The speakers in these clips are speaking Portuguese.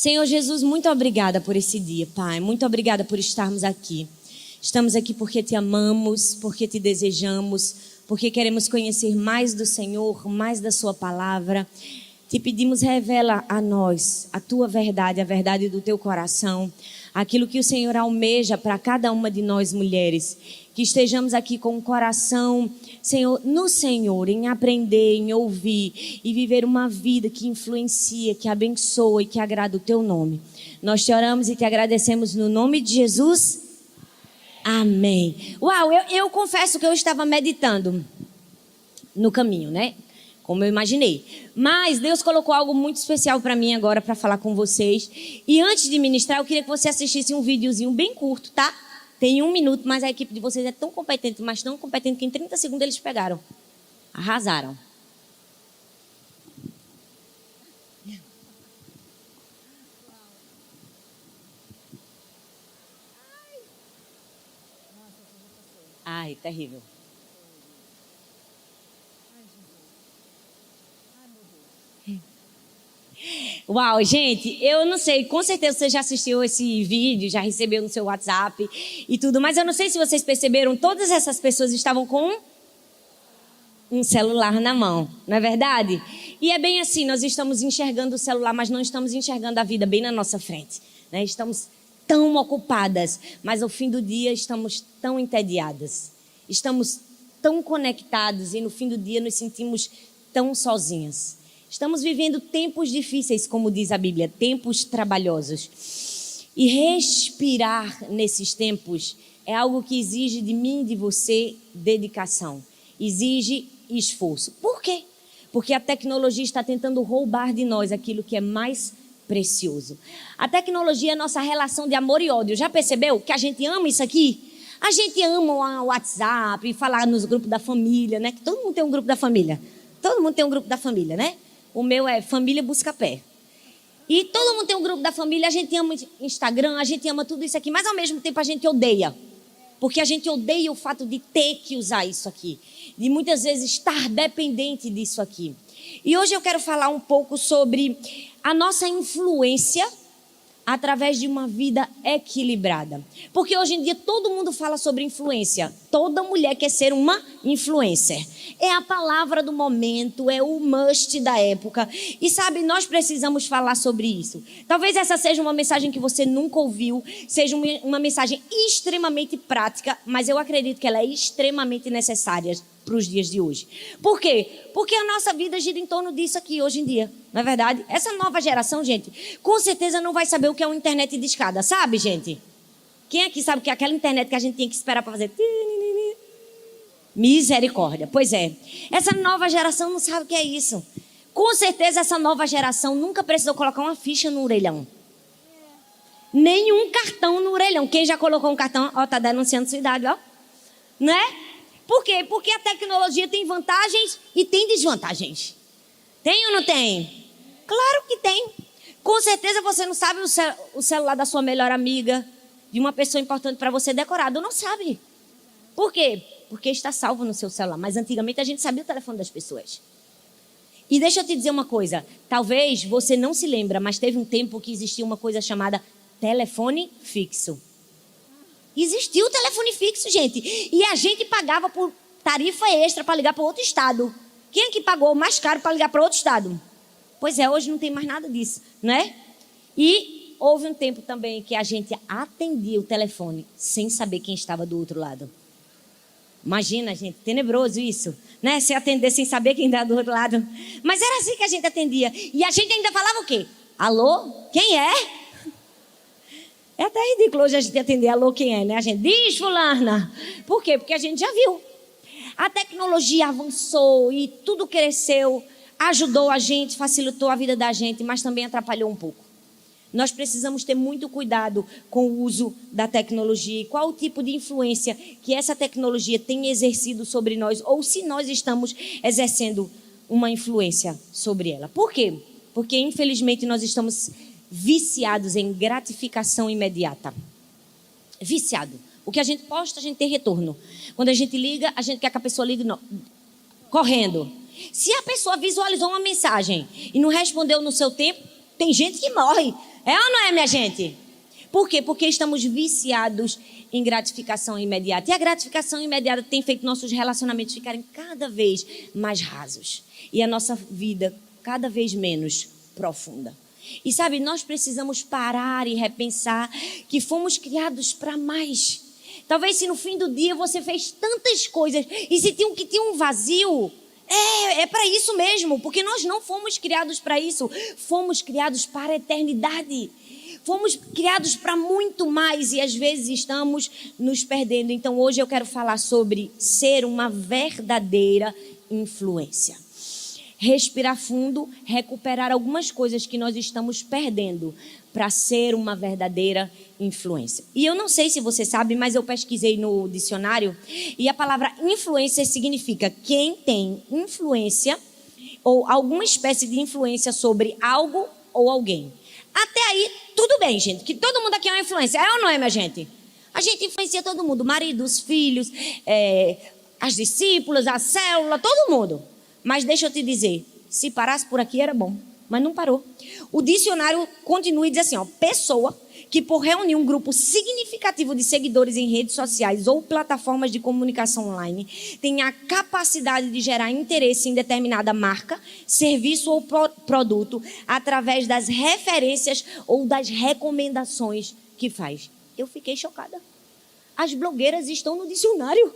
Senhor Jesus, muito obrigada por esse dia, Pai. Muito obrigada por estarmos aqui. Estamos aqui porque te amamos, porque te desejamos, porque queremos conhecer mais do Senhor, mais da sua palavra. Te pedimos, revela a nós a tua verdade, a verdade do teu coração, aquilo que o Senhor almeja para cada uma de nós mulheres. Que estejamos aqui com o coração, Senhor, no Senhor, em aprender, em ouvir e viver uma vida que influencia, que abençoa e que agrada o teu nome. Nós te oramos e te agradecemos no nome de Jesus. Amém. Uau, eu confesso que eu estava meditando no caminho, né? Como eu imaginei. Mas Deus colocou algo muito especial para mim agora para falar com vocês. E antes de ministrar, eu queria que você assistisse um videozinho bem curto, tá? Tem 1 minuto, mas a equipe de vocês é tão competente, mas tão competente que em 30 segundos eles pegaram. Arrasaram. Ai, terrível. Uau, gente, eu não sei, com certeza você já assistiu esse vídeo, já recebeu no seu WhatsApp e tudo, mas eu não sei se vocês perceberam, todas essas pessoas estavam com um celular na mão, não é verdade? E é bem assim, nós estamos enxergando o celular, mas não estamos enxergando a vida bem na nossa frente, né? Estamos tão ocupadas, mas ao fim do dia estamos tão entediadas, estamos tão conectados e no fim do dia nos sentimos tão sozinhas. Estamos vivendo tempos difíceis, como diz a Bíblia, tempos trabalhosos. E respirar nesses tempos é algo que exige de mim e de você dedicação, exige esforço. Por quê? Porque a tecnologia está tentando roubar de nós aquilo que é mais precioso. A tecnologia é a nossa relação de amor e ódio. Já percebeu que a gente ama isso aqui? A gente ama o WhatsApp, falar nos grupos da família, né? Que todo mundo tem um grupo da família. Todo mundo tem um grupo da família, né? O meu é Família Buscapé. E todo mundo tem um grupo da família, a gente ama Instagram, a gente ama tudo isso aqui, mas ao mesmo tempo a gente odeia. Porque a gente odeia o fato de ter que usar isso aqui, de muitas vezes estar dependente disso aqui. E hoje eu quero falar um pouco sobre a nossa influência através de uma vida equilibrada. Porque hoje em dia todo mundo fala sobre influência. Toda mulher quer ser uma influencer. É a palavra do momento, é o must da época. E sabe, nós precisamos falar sobre isso. Talvez essa seja uma mensagem que você nunca ouviu, seja uma mensagem extremamente prática, mas eu acredito que ela é extremamente necessária para os dias de hoje. Por quê? Porque a nossa vida gira em torno disso aqui hoje em dia, não é verdade? Essa nova geração, gente, com certeza não vai saber o que é uma internet de escada, sabe, gente? Quem aqui sabe que é aquela internet que a gente tem que esperar para fazer? Misericórdia. Pois é. Essa nova geração não sabe o que é isso. Com certeza essa nova geração nunca precisou colocar uma ficha no orelhão. Nenhum cartão no orelhão. Quem já colocou um cartão, ó, tá denunciando sua idade, ó. Né? Por quê? Porque a tecnologia tem vantagens e tem desvantagens. Tem ou não tem? Claro que tem. Com certeza você não sabe o celular da sua melhor amiga, de uma pessoa importante para você decorado. Não sabe. Por quê? Porque está salvo no seu celular. Mas antigamente a gente sabia o telefone das pessoas. E deixa eu te dizer uma coisa. Talvez você não se lembra, mas teve um tempo que existia uma coisa chamada telefone fixo. Existiu o telefone fixo, gente. E a gente pagava por tarifa extra para ligar para outro estado. Quem é que pagou mais caro para ligar para outro estado? Pois é, hoje não tem mais nada disso, né? E houve um tempo também que a gente atendia o telefone sem saber quem estava do outro lado. Imagina, gente, tenebroso isso, né? Se atender sem saber quem estava do outro lado. Mas era assim que a gente atendia. E a gente ainda falava o quê? Alô? Quem é? É até ridículo hoje a gente atender alô, quem é, né? A gente diz fulana. Por quê? Porque a gente já viu. A tecnologia avançou e tudo cresceu, ajudou a gente, facilitou a vida da gente, mas também atrapalhou um pouco. Nós precisamos ter muito cuidado com o uso da tecnologia e qual o tipo de influência que essa tecnologia tem exercido sobre nós ou se nós estamos exercendo uma influência sobre ela. Por quê? Porque, infelizmente, nós estamos viciados em gratificação imediata. Viciado. O que a gente posta, a gente tem retorno. Quando a gente liga, a gente quer que a pessoa ligue correndo. Se a pessoa visualizou uma mensagem e não respondeu no seu tempo, tem gente que morre. É ou não é, minha gente? Por quê? Porque estamos viciados em gratificação imediata. E a gratificação imediata tem feito nossos relacionamentos ficarem cada vez mais rasos. E a nossa vida cada vez menos profunda. E sabe, nós precisamos parar e repensar que fomos criados para mais. Talvez se no fim do dia você fez tantas coisas e se tinha um vazio, é para isso mesmo, porque nós não fomos criados para isso. Fomos criados para a eternidade. Fomos criados para muito mais e às vezes estamos nos perdendo. Então hoje eu quero falar sobre ser uma verdadeira influência. Respirar fundo, recuperar algumas coisas que nós estamos perdendo para ser uma verdadeira influência. E eu não sei se você sabe, mas eu pesquisei no dicionário e a palavra influência significa quem tem influência ou alguma espécie de influência sobre algo ou alguém. Até aí, tudo bem, gente, que todo mundo aqui é uma influência. É ou não é, minha gente? A gente influencia todo mundo, marido, os filhos, as discípulas, a célula, todo mundo. Mas deixa eu te dizer, se parasse por aqui era bom, mas não parou. O dicionário continua e diz assim, pessoa que por reunir um grupo significativo de seguidores em redes sociais ou plataformas de comunicação online tem a capacidade de gerar interesse em determinada marca, serviço ou produto através das referências ou das recomendações que faz. Eu fiquei chocada. As blogueiras estão no dicionário.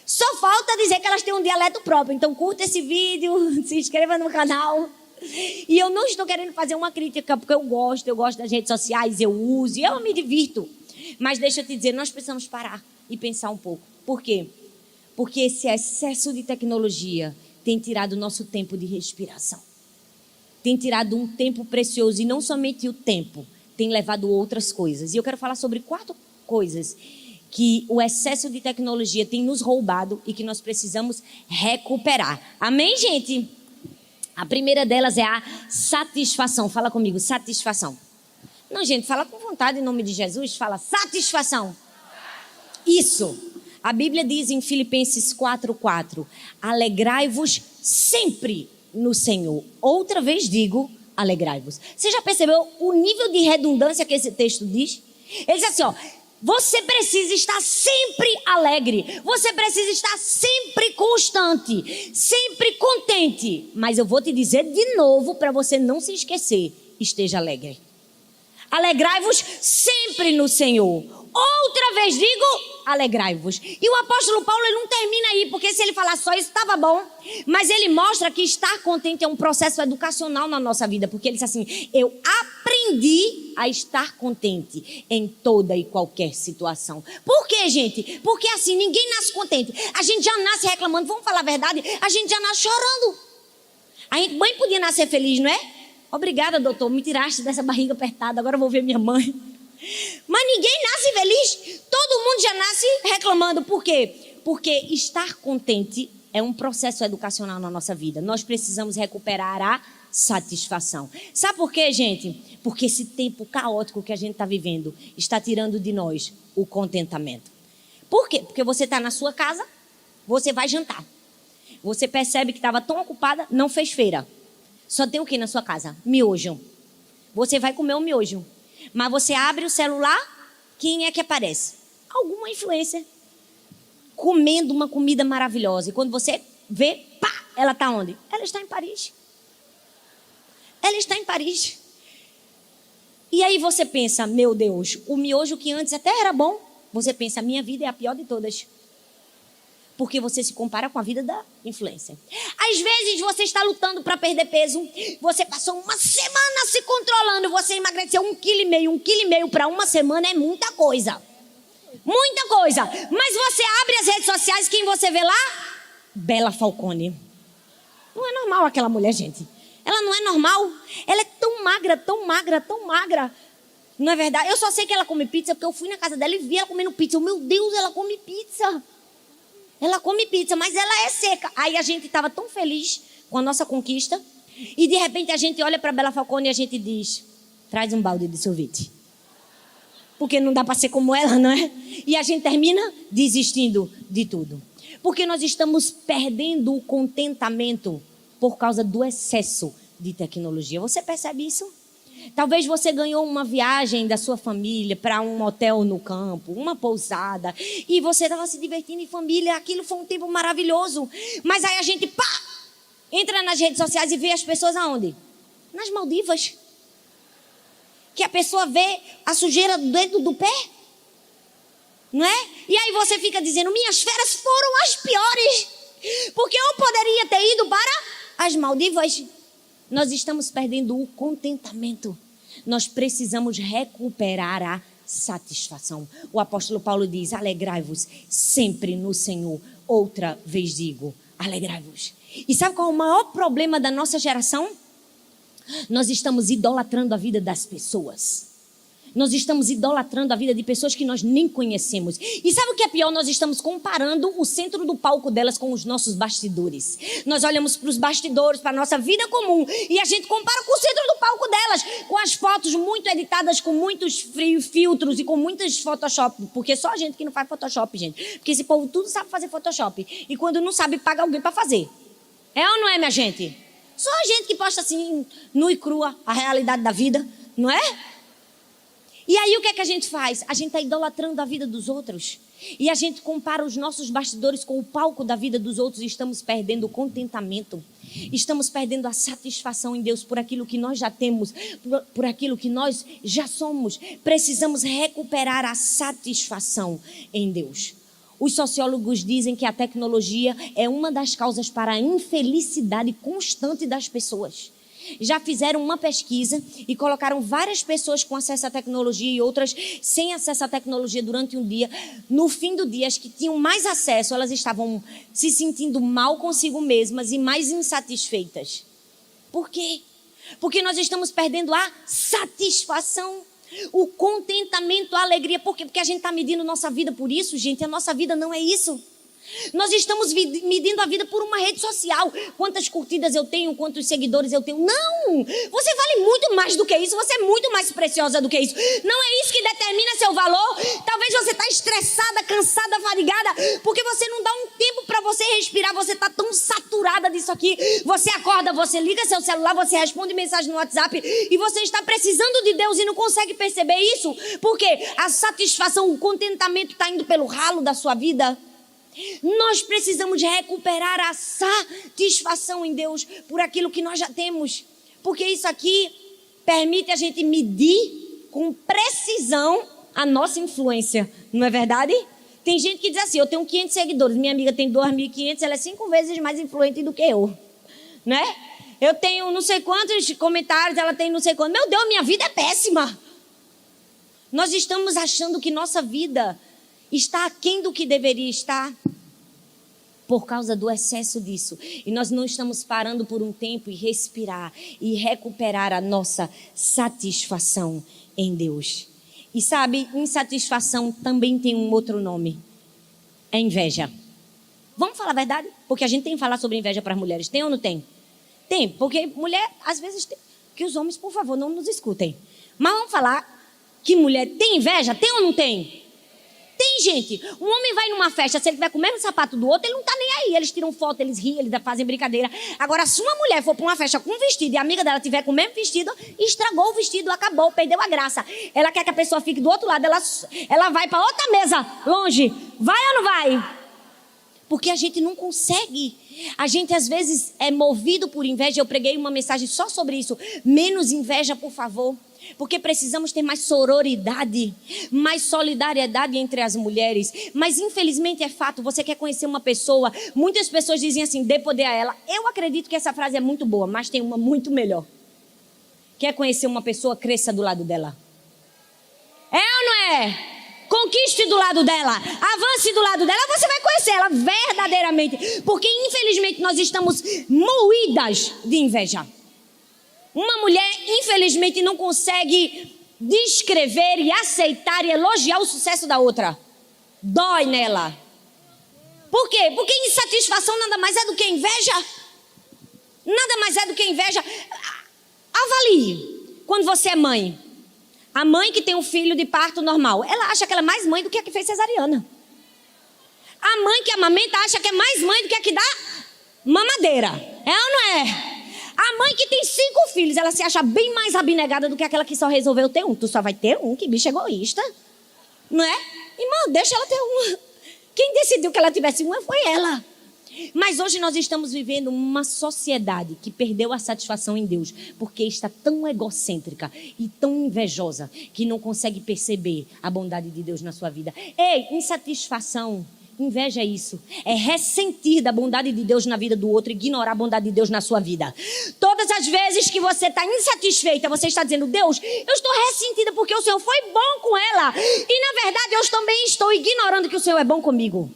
Só falta dizer que elas têm um dialeto próprio. Então curta esse vídeo, se inscreva no canal. E eu não estou querendo fazer uma crítica, porque eu gosto das redes sociais, eu uso, e eu me divirto. Mas deixa eu te dizer, nós precisamos parar e pensar um pouco. Por quê? Porque esse excesso de tecnologia tem tirado o nosso tempo de respiração. Tem tirado um tempo precioso, e não somente o tempo, tem levado outras coisas. E eu quero falar sobre 4 coisas que o excesso de tecnologia tem nos roubado e que nós precisamos recuperar. Amém, gente? A primeira delas é a satisfação. Fala comigo, satisfação. Não, gente, fala com vontade em nome de Jesus. Fala, satisfação. Isso. A Bíblia diz em Filipenses 4:4, alegrai-vos sempre no Senhor. Outra vez digo, alegrai-vos. Você já percebeu o nível de redundância que esse texto diz? Ele diz assim, você precisa estar sempre alegre. Você precisa estar sempre constante. Sempre contente. Mas eu vou te dizer de novo para você não se esquecer. Esteja alegre. Alegrai-vos sempre no Senhor. Outra vez digo, alegrai-vos. E o apóstolo Paulo ele não termina aí, porque se ele falar só isso estava bom. Mas ele mostra que estar contente é um processo educacional na nossa vida. Porque ele diz assim, eu aprendi a estar contente em toda e qualquer situação. Por quê, gente? Porque assim, ninguém nasce contente. A gente já nasce reclamando, vamos falar a verdade, a gente já nasce chorando. A gente bem podia nascer feliz, não é? Obrigada, doutor, me tiraste dessa barriga apertada, agora eu vou ver minha mãe. Mas ninguém nasce feliz. Todo mundo já nasce reclamando. Por quê? Porque estar contente é um processo educacional na nossa vida. Nós precisamos recuperar a satisfação. Sabe por quê, gente? Porque esse tempo caótico que a gente está vivendo está tirando de nós o contentamento. Por quê? Porque você está na sua casa, você vai jantar. Você percebe que estava tão ocupada, não fez feira. Só tem o que na sua casa? Miojo. Você vai comer um miojo. Mas você abre o celular, quem é que aparece? Alguma influencer comendo uma comida maravilhosa. E quando você vê, pá, ela está onde? Ela está em Paris. Ela está em Paris. E aí você pensa, meu Deus, o miojo que antes até era bom, você pensa, a minha vida é a pior de todas. Porque você se compara com a vida da influência. Às vezes você está lutando para perder peso. Você passou uma semana se controlando. Você emagreceu 1,5 kg para uma semana é muita coisa. Muita coisa. Mas você abre as redes sociais, quem você vê lá? Bela Falcone. Não é normal aquela mulher, gente. Ela não é normal. Ela é tão magra, tão magra, tão magra. Não é verdade? Eu só sei que ela come pizza porque eu fui na casa dela e vi ela comendo pizza. Meu Deus, ela come pizza. Ela come pizza, mas ela é seca. Aí a gente estava tão feliz com a nossa conquista. E de repente a gente olha para Bela Falcone e a gente diz, traz um balde de sorvete. Porque não dá para ser como ela, não é? E a gente termina desistindo de tudo. Porque nós estamos perdendo o contentamento por causa do excesso de tecnologia. Você percebe isso? Talvez você ganhou uma viagem da sua família para um hotel no campo, uma pousada, e você estava se divertindo em família, aquilo foi um tempo maravilhoso. Mas aí a gente, entra nas redes sociais e vê as pessoas aonde? Nas Maldivas. Que a pessoa vê a sujeira do dedo do pé. Não é? E aí você fica dizendo, minhas férias foram as piores. Porque eu poderia ter ido para as Maldivas. Nós estamos perdendo o contentamento. Nós precisamos recuperar a satisfação. O apóstolo Paulo diz, alegrai-vos sempre no Senhor. Outra vez digo, alegrai-vos. E sabe qual é o maior problema da nossa geração? Nós estamos idolatrando a vida das pessoas. Nós estamos idolatrando a vida de pessoas que nós nem conhecemos. E sabe o que é pior? Nós estamos comparando o centro do palco delas com os nossos bastidores. Nós olhamos para os bastidores, para a nossa vida comum, e a gente compara com o centro do palco delas, com as fotos muito editadas, com muitos filtros e com muitas Photoshop. Porque só a gente que não faz Photoshop, gente. Porque esse povo tudo sabe fazer Photoshop. E quando não sabe, paga alguém para fazer. É ou não é, minha gente? Só a gente que posta assim, nua e crua, a realidade da vida, não é? E aí o que é que a gente faz? A gente está idolatrando a vida dos outros. E a gente compara os nossos bastidores com o palco da vida dos outros e estamos perdendo o contentamento. Estamos perdendo a satisfação em Deus por aquilo que nós já temos, por aquilo que nós já somos. Precisamos recuperar a satisfação em Deus. Os sociólogos dizem que a tecnologia é uma das causas para a infelicidade constante das pessoas. Já fizeram uma pesquisa e colocaram várias pessoas com acesso à tecnologia e outras sem acesso à tecnologia durante um dia. No fim do dia, as que tinham mais acesso, elas estavam se sentindo mal consigo mesmas e mais insatisfeitas. Por quê? Porque nós estamos perdendo a satisfação, o contentamento, a alegria. Por quê? Porque a gente está medindo nossa vida por isso, gente. A nossa vida não é isso. Nós estamos medindo a vida por uma rede social. Quantas curtidas eu tenho, quantos seguidores eu tenho. Não! Você vale muito mais do que isso. Você é muito mais preciosa do que isso. Não é isso que determina seu valor. Talvez você está estressada, cansada, fadigada, porque você não dá um tempo para você respirar. Você está tão saturada disso aqui. Você acorda, você liga seu celular, você responde mensagem no WhatsApp e você está precisando de Deus e não consegue perceber isso. Porque a satisfação, o contentamento está indo pelo ralo da sua vida. Nós precisamos recuperar a satisfação em Deus por aquilo que nós já temos. Porque isso aqui permite a gente medir com precisão a nossa influência. Não é verdade? Tem gente que diz assim, eu tenho 500 seguidores, minha amiga tem 2.500, ela é 5 vezes mais influente do que eu. Né? Eu tenho não sei quantos comentários, ela tem não sei quantos. Meu Deus, minha vida é péssima. Nós estamos achando que nossa vida está aquém do que deveria estar por causa do excesso disso. E nós não estamos parando por um tempo e respirar e recuperar a nossa satisfação em Deus. E sabe, insatisfação também tem um outro nome. É inveja. Vamos falar a verdade? Porque a gente tem que falar sobre inveja para as mulheres. Tem ou não tem? Tem, porque mulher, às vezes, tem. Que os homens, por favor, não nos escutem. Mas vamos falar que mulher tem inveja? Tem ou não tem? Tem, gente. Um homem vai numa festa, se ele tiver com o mesmo sapato do outro, ele não tá nem aí. Eles tiram foto, eles riem, eles fazem brincadeira. Agora, se uma mulher for para uma festa com um vestido e a amiga dela tiver com o mesmo vestido, estragou o vestido, acabou, perdeu a graça. Ela quer que a pessoa fique do outro lado, ela vai para outra mesa, longe. Vai ou não vai? Porque a gente não consegue. A gente, às vezes, é movido por inveja. Eu preguei uma mensagem só sobre isso. Menos inveja, por favor. Porque precisamos ter mais sororidade, mais solidariedade entre as mulheres. Mas infelizmente é fato, você quer conhecer uma pessoa, muitas pessoas dizem assim, dê poder a ela. Eu acredito que essa frase é muito boa, mas tem uma muito melhor. Quer conhecer uma pessoa, cresça do lado dela. É ou não é? Conquiste do lado dela, avance do lado dela, você vai conhecer ela verdadeiramente. Porque infelizmente nós estamos moídas de inveja. Uma mulher, infelizmente, não consegue descrever e aceitar e elogiar o sucesso da outra. Dói nela. Por quê? Porque insatisfação nada mais é do que inveja. Nada mais é do que inveja. Avalie. Quando você é mãe. A mãe que tem um filho de parto normal, ela acha que ela é mais mãe do que a que fez cesariana. A mãe que amamenta acha que é mais mãe do que a que dá mamadeira. É ou não é? A mãe que tem 5 filhos, ela se acha bem mais abnegada do que aquela que só resolveu ter um. Tu só vai ter um, que bicho egoísta. Não é? Irmã, deixa ela ter uma. Quem decidiu que ela tivesse uma foi ela. Mas hoje nós estamos vivendo uma sociedade que perdeu a satisfação em Deus, porque está tão egocêntrica e tão invejosa que não consegue perceber a bondade de Deus na sua vida. Ei, insatisfação, inveja é isso. É ressentir da bondade de Deus na vida do outro e ignorar a bondade de Deus na sua vida. Todas as vezes que você está insatisfeita, você está dizendo: Deus, eu estou ressentida porque o Senhor foi bom com ela. E na verdade eu também estou ignorando que o Senhor é bom comigo.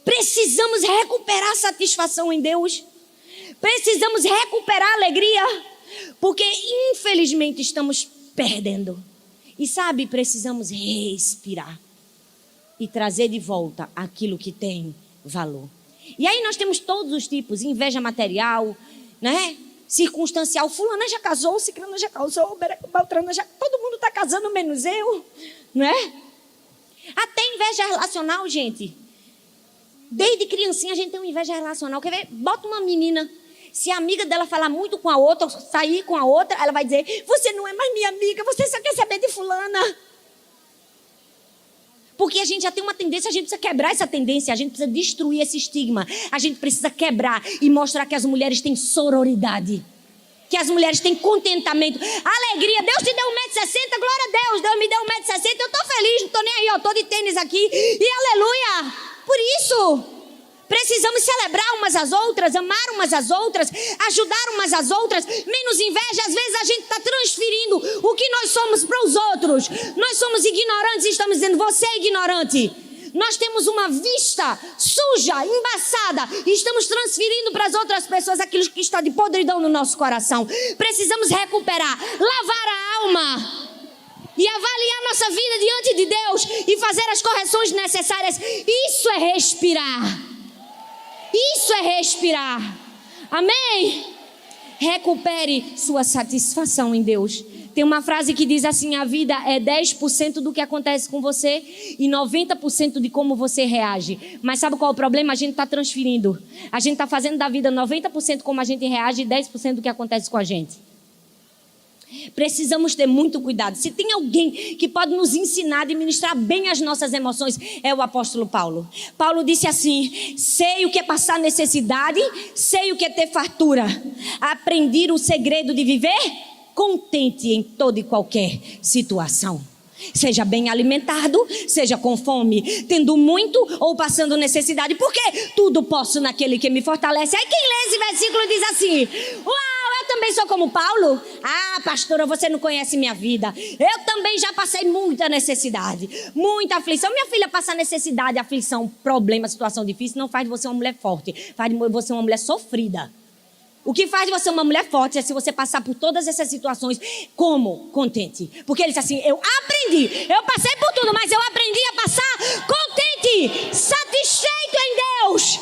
Precisamos recuperar a satisfação em Deus. Precisamos recuperar a alegria. Porque infelizmente estamos perdendo. E sabe, precisamos respirar. E trazer de volta aquilo que tem valor. E aí nós temos todos os tipos. Inveja material, né? Circunstancial. Fulana já casou, ciclana já casou, Beltrana já... Todo mundo está casando menos eu. Não é? Até inveja relacional, gente. Desde criancinha a gente tem uma inveja relacional. Quer ver? Bota uma menina. Se a amiga dela falar muito com a outra, sair com a outra, ela vai dizer: você não é mais minha amiga, você só quer saber de fulana. Porque a gente já tem uma tendência, a gente precisa quebrar essa tendência, a gente precisa destruir esse estigma. A gente precisa quebrar e mostrar que as mulheres têm sororidade. Que as mulheres têm contentamento, alegria. Deus te deu 1,60 m, glória a Deus. Deus me deu 1,60 m, eu estou feliz, não estou nem aí, eu estou de tênis aqui. E aleluia! Por isso, precisamos celebrar umas às outras, amar umas às outras, ajudar umas às outras. Menos inveja. Às vezes a gente está transferindo o que nós somos para os outros. Nós somos ignorantes e estamos dizendo: você é ignorante. Nós temos uma vista suja, embaçada, e estamos transferindo para as outras pessoas aquilo que está de podridão no nosso coração. Precisamos recuperar, lavar a alma e avaliar nossa vida diante de Deus e fazer as correções necessárias. Isso é respirar. Isso é respirar. Amém? Recupere sua satisfação em Deus. Tem uma frase que diz assim: a vida é 10% do que acontece com você e 90% de como você reage. Mas sabe qual é o problema? A gente está transferindo. A gente está fazendo da vida 90% como a gente reage e 10% do que acontece com a gente. Precisamos ter muito cuidado. Se tem alguém que pode nos ensinar a administrar bem as nossas emoções, é o apóstolo Paulo. Paulo disse assim: sei o que é passar necessidade, sei o que é ter fartura. Aprendi o segredo de viver contente em toda e qualquer situação. Seja bem alimentado, seja com fome, tendo muito ou passando necessidade, porque tudo posso naquele que me fortalece. Aí quem lê esse versículo diz assim: uau, eu também sou como Paulo? Ah, pastora, você não conhece minha vida. Eu também já passei muita necessidade, muita aflição. Minha filha, passar necessidade, aflição, problema, situação difícil não faz de você uma mulher forte, faz de você uma mulher sofrida. O que faz de você uma mulher forte é se você passar por todas essas situações como contente. Porque ele diz assim: eu aprendi, eu passei por tudo, mas eu aprendi a passar contente, satisfeito em Deus.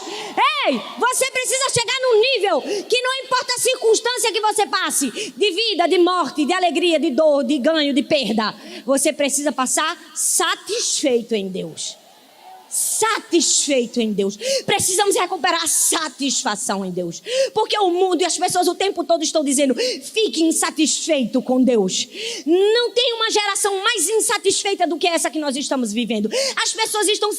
Ei, você precisa chegar num nível que não importa a circunstância que você passe, de vida, de morte, de alegria, de dor, de ganho, de perda, você precisa passar satisfeito em Deus. Satisfeito em Deus. Precisamos recuperar a satisfação em Deus, porque o mundo e as pessoas o tempo todo estão dizendo: fique insatisfeito com Deus. Não tem uma geração mais insatisfeita do que essa que nós estamos vivendo. As pessoas estão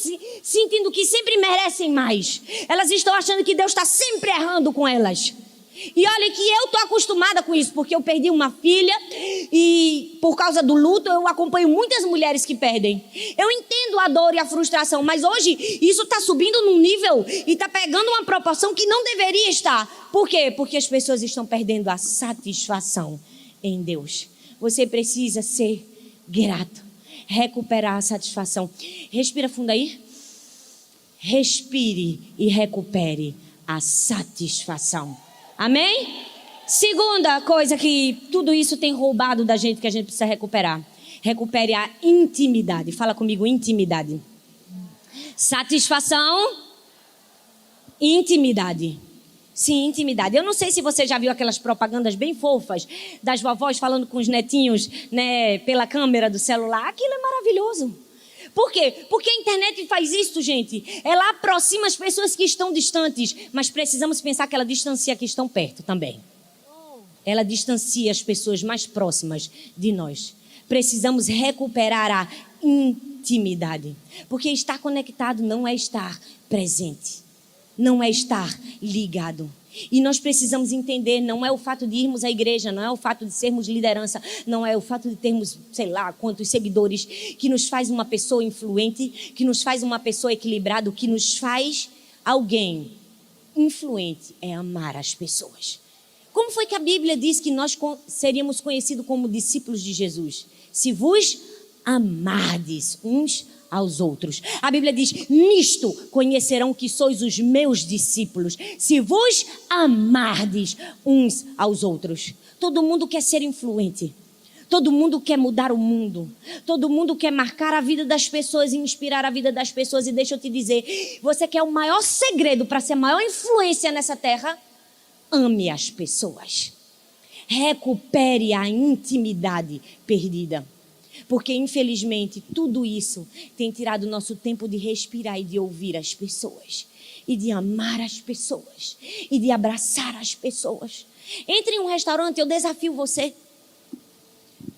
sentindo que sempre merecem mais. Elas estão achando que Deus está sempre errando com elas. E olha que eu estou acostumada com isso, porque eu perdi uma filha e por causa do luto eu acompanho muitas mulheres que perdem. Eu entendo a dor e a frustração, mas hoje isso está subindo num nível e está pegando uma proporção que não deveria estar. Por quê? Porque as pessoas estão perdendo a satisfação em Deus. Você precisa ser grato, recuperar a satisfação. Respira fundo aí. Respire e recupere a satisfação. Amém? Segunda coisa que tudo isso tem roubado da gente, que a gente precisa recuperar. Recupere a intimidade. Fala comigo: intimidade. Satisfação, intimidade. Sim, intimidade. Eu não sei se você já viu aquelas propagandas bem fofas das vovós falando com os netinhos, né, pela câmera do celular. Aquilo é maravilhoso. Por quê? Porque a internet faz isso, gente. Ela aproxima as pessoas que estão distantes, mas precisamos pensar que ela distancia que estão perto também. Ela distancia as pessoas mais próximas de nós. Precisamos recuperar a intimidade. Porque estar conectado não é estar presente. Não é estar ligado. E nós precisamos entender, não é o fato de irmos à igreja, não é o fato de sermos liderança, não é o fato de termos, sei lá, quantos seguidores, que nos faz uma pessoa influente, que nos faz uma pessoa equilibrada, que nos faz alguém influente, é amar as pessoas. Como foi que a Bíblia diz que nós seríamos conhecidos como discípulos de Jesus? Se vos amardes uns aos outros. A Bíblia diz, nisto conhecerão que sois os meus discípulos, se vos amardes uns aos outros. Todo mundo quer ser influente. Todo mundo quer mudar o mundo. Todo mundo quer marcar a vida das pessoas e inspirar a vida das pessoas. E deixa eu te dizer, você quer o maior segredo para ser a maior influência nessa terra? Ame as pessoas. Recupere a intimidade perdida. Porque, infelizmente, tudo isso tem tirado o nosso tempo de respirar e de ouvir as pessoas. E de amar as pessoas. E de abraçar as pessoas. Entre em um restaurante, eu desafio você.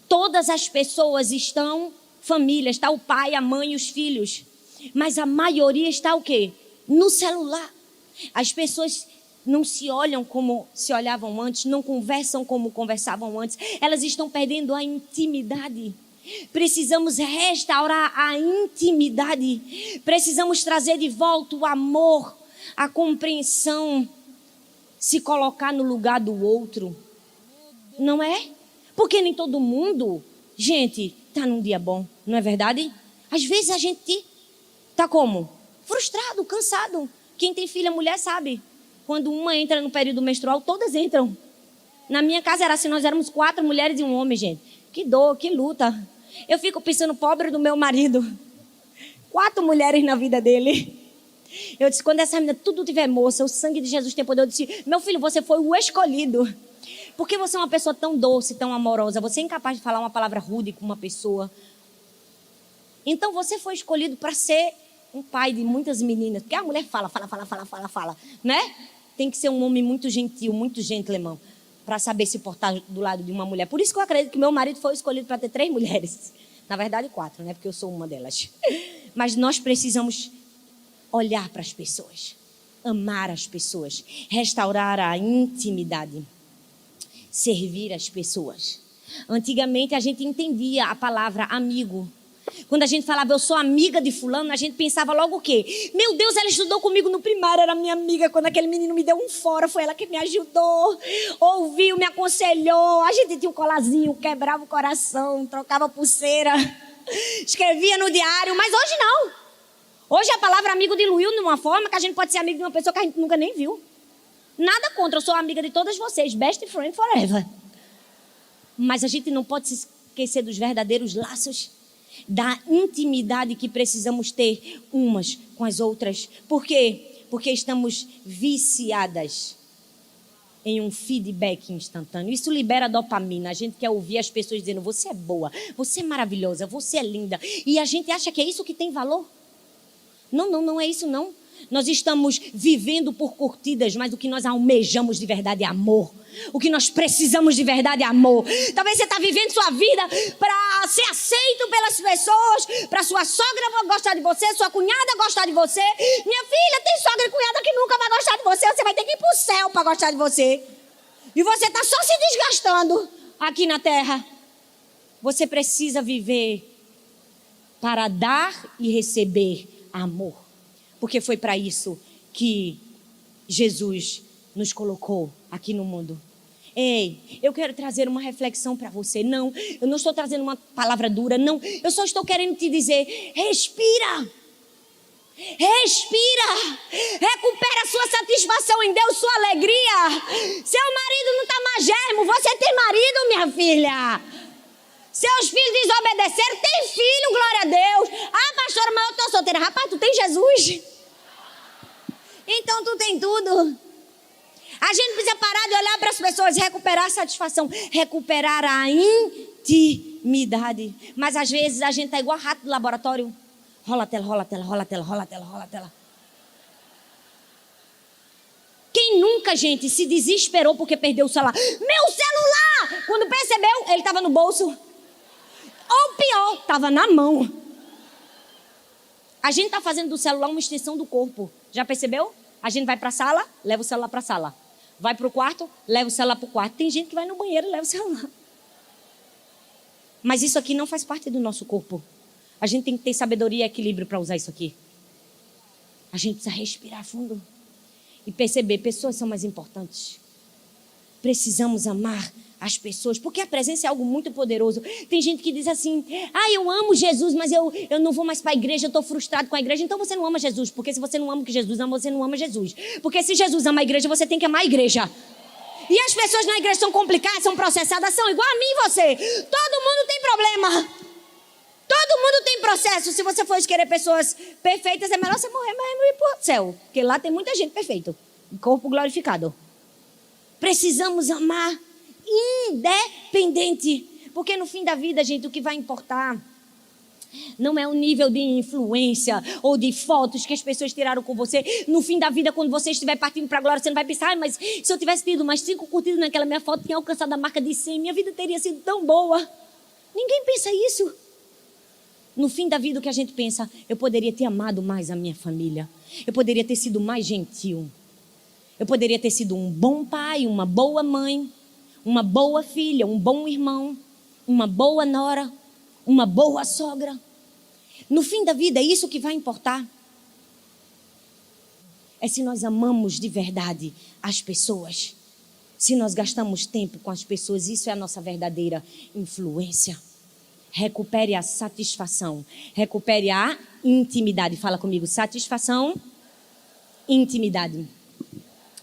Todas as pessoas estão famílias. Está o pai, a mãe e os filhos. Mas a maioria está o quê? No celular. As pessoas não se olham como se olhavam antes. Não conversam como conversavam antes. Elas estão perdendo a intimidade. Precisamos restaurar a intimidade. Precisamos trazer de volta o amor, a compreensão, se colocar no lugar do outro. Não é? Porque nem todo mundo, gente, está num dia bom, não é verdade? Às vezes a gente está como? Frustrado, cansado. Quem tem filha mulher sabe. Quando uma entra no período menstrual, todas entram. Na minha casa era assim, nós éramos 4 mulheres e um homem, gente. Que dor, que luta. Eu fico pensando, pobre do meu marido. 4 mulheres na vida dele. Eu disse, quando essa menina tudo tiver moça, o sangue de Jesus tem poder. Eu disse, meu filho, você foi o escolhido. Porque você é uma pessoa tão doce, tão amorosa. Você é incapaz de falar uma palavra rude com uma pessoa. Então você foi escolhido para ser um pai de muitas meninas. Porque a mulher fala, né? Tem que ser um homem muito gentil, muito gentleman, para saber se portar do lado de uma mulher. Por isso que eu acredito que meu marido foi escolhido para ter 3 mulheres. Na verdade 4, né? Porque eu sou uma delas. Mas nós precisamos olhar para as pessoas, amar as pessoas, restaurar a intimidade, servir as pessoas. Antigamente a gente entendia a palavra amigo. Quando a gente falava, eu sou amiga de fulano, a gente pensava logo o quê? Meu Deus, ela estudou comigo no primário, era minha amiga. Quando aquele menino me deu um fora, foi ela que me ajudou, ouviu, me aconselhou. A gente tinha um colazinho, quebrava o coração, trocava pulseira, escrevia no diário, mas hoje não. Hoje a palavra amigo diluiu de uma forma que a gente pode ser amigo de uma pessoa que a gente nunca nem viu. Nada contra, eu sou amiga de todas vocês, best friend forever. Mas a gente não pode se esquecer dos verdadeiros laços, da intimidade que precisamos ter umas com as outras. Por quê? Porque estamos viciadas em um feedback instantâneo. Isso libera dopamina. A gente quer ouvir as pessoas dizendo, você é boa, você é maravilhosa, você é linda. E a gente acha que é isso que tem valor. Não é isso não. Nós estamos vivendo por curtidas, mas o que nós almejamos de verdade é amor. O que nós precisamos de verdade é amor. Talvez você está vivendo sua vida para ser aceito pelas pessoas, para sua sogra gostar de você, sua cunhada gostar de você. Minha filha tem sogra e cunhada que nunca vai gostar de você. Você vai ter que ir para o céu para gostar de você. E você está só se desgastando aqui na terra. Você precisa viver para dar e receber amor. Porque foi para isso que Jesus nos colocou aqui no mundo. Ei, eu quero trazer uma reflexão para você. Não, eu não estou trazendo uma palavra dura, não. Eu só estou querendo te dizer, respira. Respira. Recupera sua satisfação em Deus, sua alegria. Seu marido não está magérrimo, você tem marido, minha filha. Seus filhos desobedeceram, tem filho, glória a Deus. Ah, pastora, mas eu estou solteira. Rapaz, tu tem Jesus. Então tu tem tudo. A gente precisa parar de olhar para as pessoas e recuperar a satisfação, recuperar a intimidade. Mas às vezes a gente está igual rato do laboratório. Rola a tela, rola a tela, rola a tela, rola a tela, rola a tela. Quem nunca, gente, se desesperou porque perdeu o celular? Meu celular! Quando percebeu, ele estava no bolso. Ou pior, estava na mão. A gente está fazendo do celular uma extensão do corpo. Já percebeu? A gente vai para a sala, leva o celular para a sala. Vai para o quarto, leva o celular para o quarto. Tem gente que vai no banheiro e leva o celular. Mas isso aqui não faz parte do nosso corpo. A gente tem que ter sabedoria e equilíbrio para usar isso aqui. A gente precisa respirar fundo e perceber, pessoas são mais importantes. Precisamos amar as pessoas, porque a presença é algo muito poderoso. Tem gente que diz assim, eu amo Jesus, mas eu não vou mais para a igreja, eu estou frustrado com a igreja. Então você não ama Jesus, porque se você não ama o que Jesus ama, você não ama Jesus. Porque se Jesus ama a igreja, você tem que amar a igreja. E as pessoas na igreja são complicadas, são processadas, são igual a mim e você. Todo mundo tem problema. Todo mundo tem processo. Se você for querer pessoas perfeitas, é melhor você morrer mesmo e ir para o céu. Porque lá tem muita gente perfeita. Corpo glorificado. Precisamos amar independente. Porque no fim da vida, gente, o que vai importar não é o nível de influência ou de fotos que as pessoas tiraram com você. No fim da vida, quando você estiver partindo para a glória, você não vai pensar, mas se eu tivesse tido mais 5 curtidas naquela minha foto, tinha alcançado a marca de 100, minha vida teria sido tão boa. Ninguém pensa isso. No fim da vida, o que a gente pensa, eu poderia ter amado mais a minha família. Eu poderia ter sido mais gentil. Eu poderia ter sido um bom pai, uma boa mãe, uma boa filha, um bom irmão, uma boa nora, uma boa sogra. No fim da vida, é isso que vai importar. É se nós amamos de verdade as pessoas. Se nós gastamos tempo com as pessoas, isso é a nossa verdadeira influência. Recupere a satisfação. Recupere a intimidade. Fala comigo, satisfação, intimidade.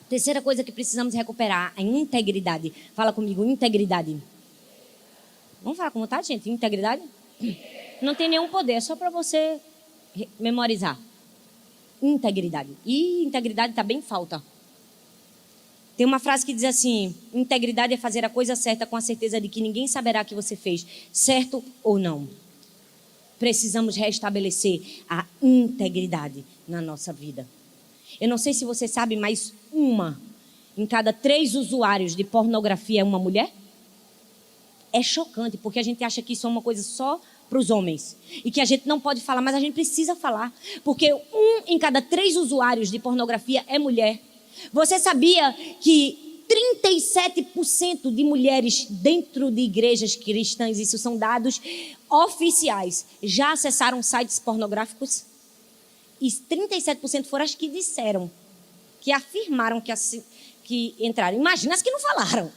Terceira coisa que precisamos recuperar, a integridade. Fala comigo, integridade. Vamos falar como tá, gente? Integridade? Não tem nenhum poder, é só para você memorizar. Integridade. E integridade está bem falta. Tem uma frase que diz assim, integridade é fazer a coisa certa com a certeza de que ninguém saberá que você fez, certo ou não. Precisamos restabelecer a integridade na nossa vida. Eu não sei se você sabe, mas uma em cada 3 usuários de pornografia é uma mulher. É chocante, porque a gente acha que isso é uma coisa só para os homens. E que a gente não pode falar, mas a gente precisa falar. Porque 1 em cada 3 usuários de pornografia é mulher. Você sabia que 37% de mulheres dentro de igrejas cristãs, isso são dados oficiais, já acessaram sites pornográficos? E 37% foram as que disseram, que afirmaram que entraram. Imagina as que não falaram.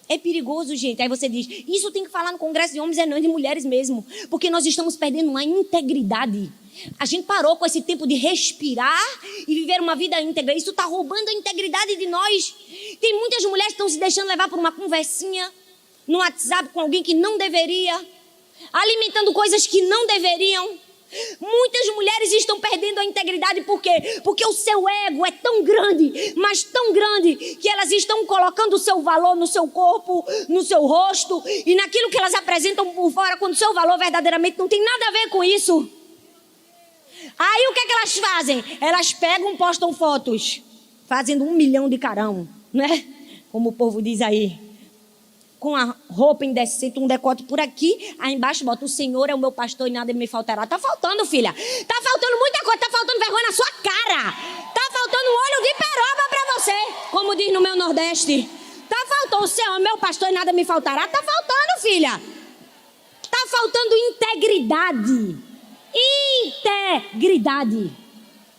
É perigoso, gente. Aí você diz, isso tem que falar no congresso de homens e não de mulheres mesmo. Porque nós estamos perdendo uma integridade. A gente parou com esse tempo de respirar e viver uma vida íntegra. Isso está roubando a integridade de nós. Tem muitas mulheres que estão se deixando levar por uma conversinha no WhatsApp com alguém que não deveria, alimentando coisas que não deveriam. Muitas mulheres estão perdendo a integridade, por quê? Porque o seu ego é tão grande, mas tão grande, que elas estão colocando o seu valor no seu corpo, no seu rosto e naquilo que elas apresentam por fora, quando o seu valor verdadeiramente não tem nada a ver com isso. Aí o que é que elas fazem? Elas pegam, postam fotos, fazendo 1 milhão de carão, né? Como o povo diz aí. Com a roupa indecente, um decote por aqui, aí embaixo bota, o Senhor é o meu pastor e nada me faltará. Tá faltando, filha. Tá faltando muita coisa, tá faltando vergonha na sua cara. Tá faltando olho de peroba pra você, como diz no meu Nordeste. Tá faltando, o Senhor é meu pastor e nada me faltará. Tá faltando, filha. Tá faltando integridade. Integridade.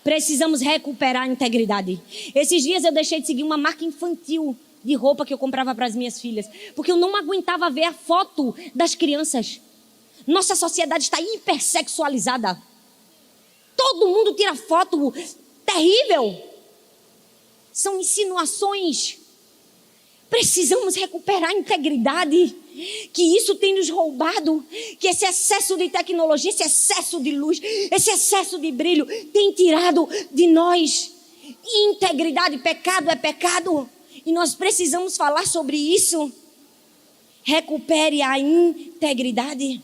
Precisamos recuperar a integridade. Esses dias eu deixei de seguir uma marca infantil de roupa que eu comprava para as minhas filhas, porque eu não aguentava ver a foto das crianças. Nossa sociedade está hipersexualizada. Todo mundo tira foto terrível. São insinuações. Precisamos recuperar a integridade, que isso tem nos roubado, que esse excesso de tecnologia, esse excesso de luz, esse excesso de brilho tem tirado de nós. Integridade, pecado é pecado. E nós precisamos falar sobre isso. Recupere a integridade.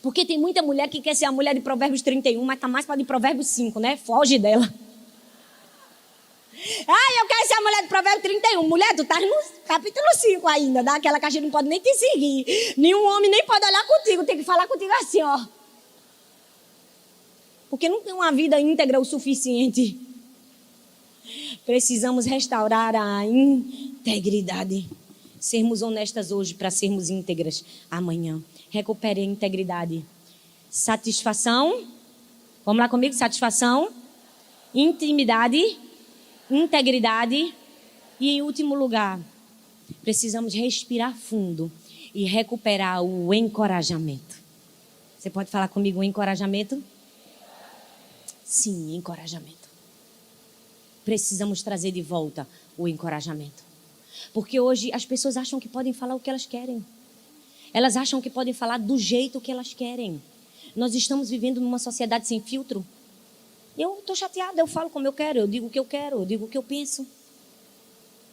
Porque tem muita mulher que quer ser a mulher de Provérbios 31, mas tá mais para de Provérbios 5, né? Foge dela. Eu quero ser a mulher de Provérbios 31. Mulher, tu tá no capítulo 5 ainda, daquela que a gente não pode nem te seguir. Nenhum homem nem pode olhar contigo, tem que falar contigo assim, ó. Porque não tem uma vida íntegra o suficiente. Precisamos restaurar a integridade. Sermos honestas hoje para sermos íntegras amanhã. Recupere a integridade. Satisfação. Vamos lá comigo? Satisfação. Intimidade. Integridade. E em último lugar, precisamos respirar fundo e recuperar o encorajamento. Você pode falar comigo o encorajamento? Sim, encorajamento. Precisamos trazer de volta o encorajamento. Porque hoje as pessoas acham que podem falar o que elas querem. Elas acham que podem falar do jeito que elas querem. Nós estamos vivendo numa sociedade sem filtro. Eu estou chateada, eu falo como eu quero, eu digo o que eu quero, eu digo o que eu penso.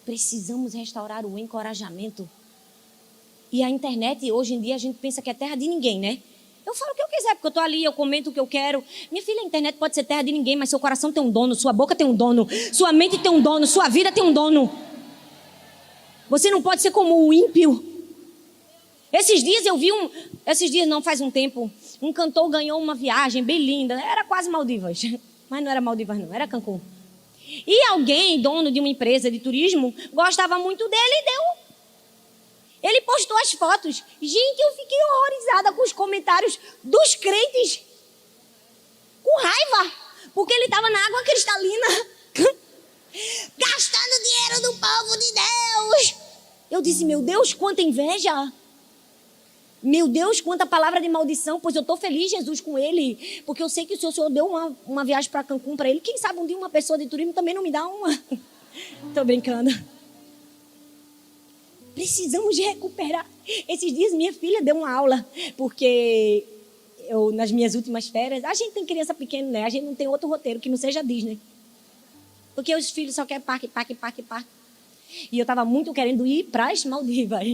Precisamos restaurar o encorajamento. E a internet, hoje em dia, a gente pensa que é terra de ninguém, né? Eu falo o que eu quiser, porque eu estou ali, eu comento o que eu quero. Minha filha, a internet pode ser terra de ninguém, mas seu coração tem um dono, sua boca tem um dono, sua mente tem um dono, sua vida tem um dono. Você não pode ser como o ímpio. Esses dias eu vi faz um tempo, um cantor ganhou uma viagem bem linda, era quase Maldivas, mas não era Maldivas não, era Cancún. E alguém, dono de uma empresa de turismo, gostava muito dele e deu. Ele postou as fotos. Gente, eu fiquei horrorizada com os comentários dos crentes. Com raiva, porque ele estava na água cristalina, gastando dinheiro do povo de Deus. Eu disse, meu Deus, quanta inveja. Meu Deus, quanta palavra de maldição. Pois eu estou feliz, Jesus, com ele. Porque eu sei que o Senhor deu uma viagem para Cancún para ele. Quem sabe um dia uma pessoa de turismo também não me dá uma. Estou brincando. Precisamos de recuperar. Esses dias minha filha deu uma aula. Porque eu, nas minhas últimas férias, a gente tem criança pequena, né? A gente não tem outro roteiro que não seja Disney. Porque os filhos só querem parque. E eu estava muito querendo ir para as Maldivas.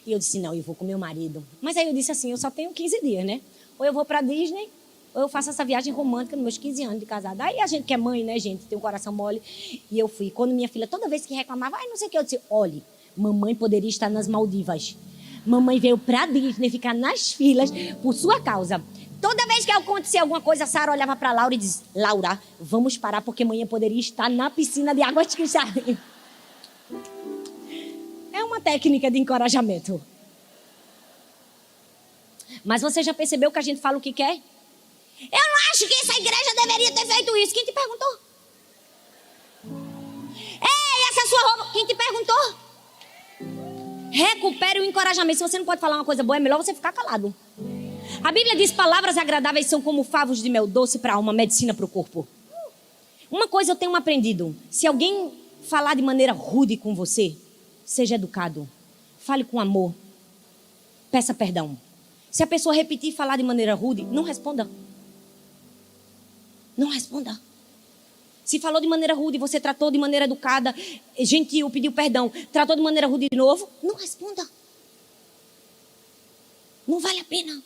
E eu disse, não, eu vou com meu marido. Mas aí eu disse assim, eu só tenho 15 dias, né? Ou eu vou para Disney, ou eu faço essa viagem romântica nos meus 15 anos de casada. Aí a gente que é mãe, né, gente, tem um coração mole. E eu fui. Quando minha filha, toda vez que reclamava, não sei o que, eu disse, olhe, mamãe poderia estar nas Maldivas. Mamãe veio para Disney ficar nas filas por sua causa. Toda vez que acontecia alguma coisa, a Sara olhava para Laura e dizia, Laura, vamos parar porque amanhã poderia estar na piscina de águas cristalinas. É uma técnica de encorajamento. Mas você já percebeu que a gente fala o que quer? Eu não acho que essa igreja deveria ter feito isso. Quem te perguntou? Ei, essa sua roupa. Quem te perguntou? Recupere o encorajamento. Se você não pode falar uma coisa boa, é melhor você ficar calado. A Bíblia diz, palavras agradáveis são como favos de mel doce para a alma, medicina para o corpo. Uma coisa eu tenho aprendido. Se alguém falar de maneira rude com você, seja educado. Fale com amor. Peça perdão. Se a pessoa repetir e falar de maneira rude, não responda. Não responda. Se falou de maneira rude, você tratou de maneira educada, gentil, pediu perdão, tratou de maneira rude de novo, não responda. Não vale a pena.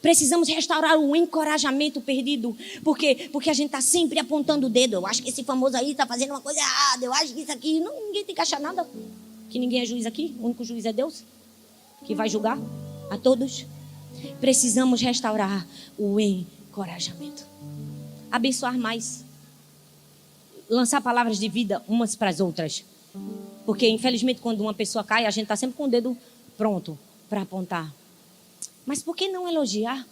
Precisamos restaurar o encorajamento perdido. Por quê? Porque a gente está sempre apontando o dedo. Eu acho que esse famoso aí está fazendo uma coisa errada. Eu acho que isso aqui... Não, ninguém tem que achar nada. Que ninguém é juiz aqui. O único juiz é Deus. Que vai julgar a todos. Precisamos restaurar o encorajamento. Abençoar mais. Lançar palavras de vida umas para as outras. Porque, infelizmente, quando uma pessoa cai, a gente está sempre com o dedo pronto para apontar. Mas por que não elogiar?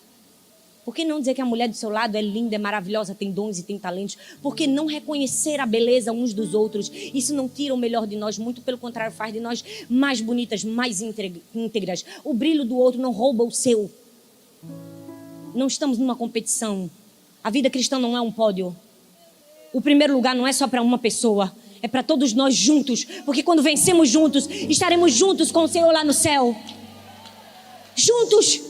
Por que não dizer que a mulher do seu lado é linda, é maravilhosa, tem dons e tem talentos? Por que não reconhecer a beleza uns dos outros? Isso não tira o melhor de nós, muito pelo contrário, faz de nós mais bonitas, mais íntegras. O brilho do outro não rouba o seu. Não estamos numa competição. A vida cristã não é um pódio. O primeiro lugar não é só para uma pessoa, é para todos nós juntos. Porque quando vencemos juntos, estaremos juntos com o Senhor lá no céu. Juntos.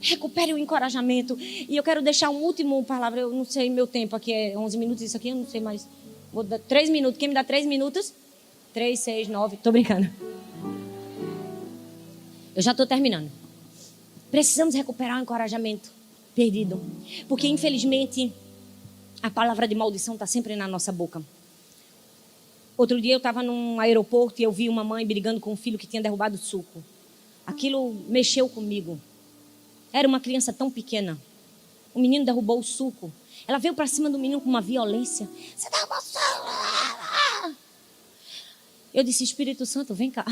Recupere o encorajamento. E eu quero deixar um último palavra. Eu não sei, meu tempo aqui é 11 minutos. Isso aqui eu não sei mais. Vou dar 3 minutos. Quem me dá 3 minutos? 3, 6, 9. Tô brincando. Eu já estou terminando. Precisamos recuperar o encorajamento perdido. Porque, infelizmente, a palavra de maldição está sempre na nossa boca. Outro dia eu estava num aeroporto e eu vi uma mãe brigando com um filho que tinha derrubado o suco. Aquilo mexeu comigo. Era uma criança tão pequena. O menino derrubou o suco. Ela veio para cima do menino com uma violência. Você derrubou o suco! Eu disse, Espírito Santo, vem cá.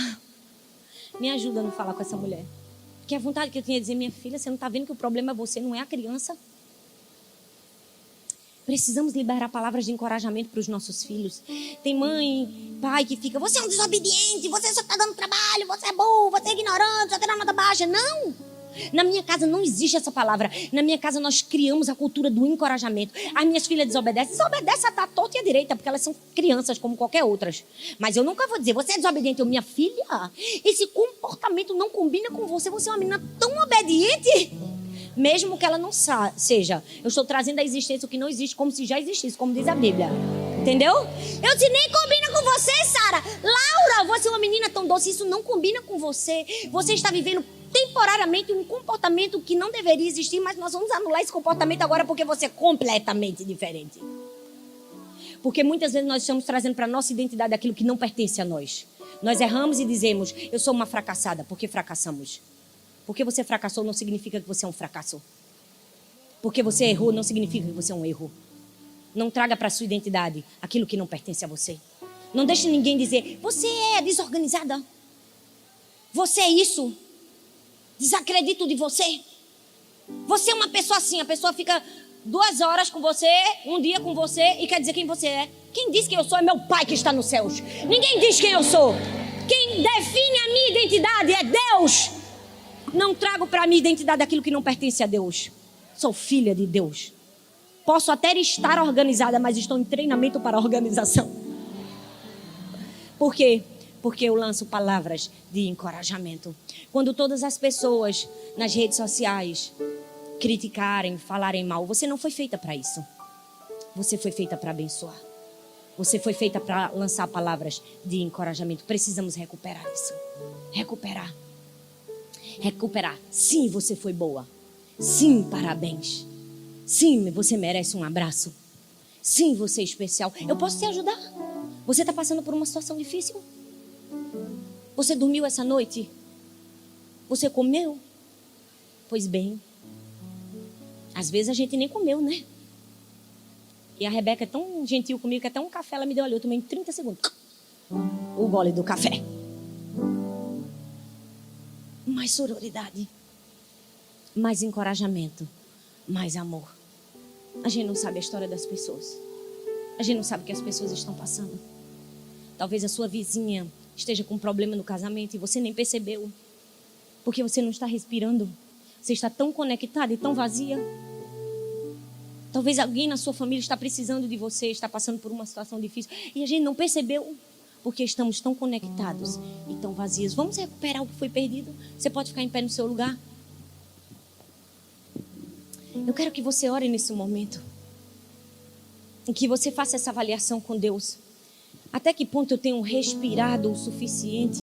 Me ajuda a não falar com essa mulher. Porque a vontade que eu tinha de dizer, minha filha, você não está vendo que o problema é você, não é a criança? Precisamos liberar palavras de encorajamento para os nossos filhos. Tem mãe, pai que fica, você é um desobediente, você só está dando trabalho, você é burro, você é ignorante, só tem nota baixa. Não! Na minha casa não existe essa palavra. Na minha casa nós criamos a cultura do encorajamento. As minhas filhas desobedecem a torta e a direita, porque elas são crianças como qualquer outras. Mas eu nunca vou dizer, você é desobediente. Eu, minha filha, esse comportamento não combina com você. Você é uma menina tão obediente. Mesmo que ela não seja. Eu estou trazendo à existência o que não existe, como se já existisse, como diz a Bíblia. Entendeu? Eu disse, nem combina com você, Sara. Laura, você é uma menina tão doce. Isso não combina com você. Você está vivendo temporariamente um comportamento que não deveria existir, mas nós vamos anular esse comportamento agora porque você é completamente diferente. Porque muitas vezes nós estamos trazendo para a nossa identidade aquilo que não pertence a nós. Nós erramos e dizemos, eu sou uma fracassada, porque fracassamos. Porque você fracassou não significa que você é um fracasso. Porque você errou não significa que você é um erro. Não traga para a sua identidade aquilo que não pertence a você. Não deixe ninguém dizer, você é desorganizada. Você é isso. Desacredito de você. Você é uma pessoa assim. A pessoa fica 2 horas com você, um dia com você e quer dizer quem você é. Quem diz quem eu sou é meu pai que está nos céus. Ninguém diz quem eu sou. Quem define a minha identidade é Deus. Não trago para a minha identidade aquilo que não pertence a Deus. Sou filha de Deus. Posso até estar organizada, mas estou em treinamento para a organização. Por quê? Porque eu lanço palavras de encorajamento. Quando todas as pessoas nas redes sociais criticarem, falarem mal, você não foi feita para isso. Você foi feita para abençoar. Você foi feita para lançar palavras de encorajamento. Precisamos recuperar isso. Recuperar. Recuperar. Sim, você foi boa. Sim, parabéns. Sim, você merece um abraço. Sim, você é especial. Eu posso te ajudar. Você está passando por uma situação difícil? Você dormiu essa noite? Você comeu? Pois bem, às vezes a gente nem comeu, né? E a Rebeca é tão gentil comigo que até um café ela me deu ali. Eu tomei em 30 segundos o gole do café. Mais sororidade, mais encorajamento, mais amor. A gente não sabe a história das pessoas. A gente não sabe o que as pessoas estão passando. Talvez a sua vizinha esteja com um problema no casamento e você nem percebeu. Porque você não está respirando. Você está tão conectada e tão vazia. Talvez alguém na sua família está precisando de você, está passando por uma situação difícil. E a gente não percebeu. Porque estamos tão conectados e tão vazios. Vamos recuperar o que foi perdido? Você pode ficar em pé no seu lugar? Eu quero que você ore nesse momento. E que você faça essa avaliação com Deus. Até que ponto eu tenho respirado o suficiente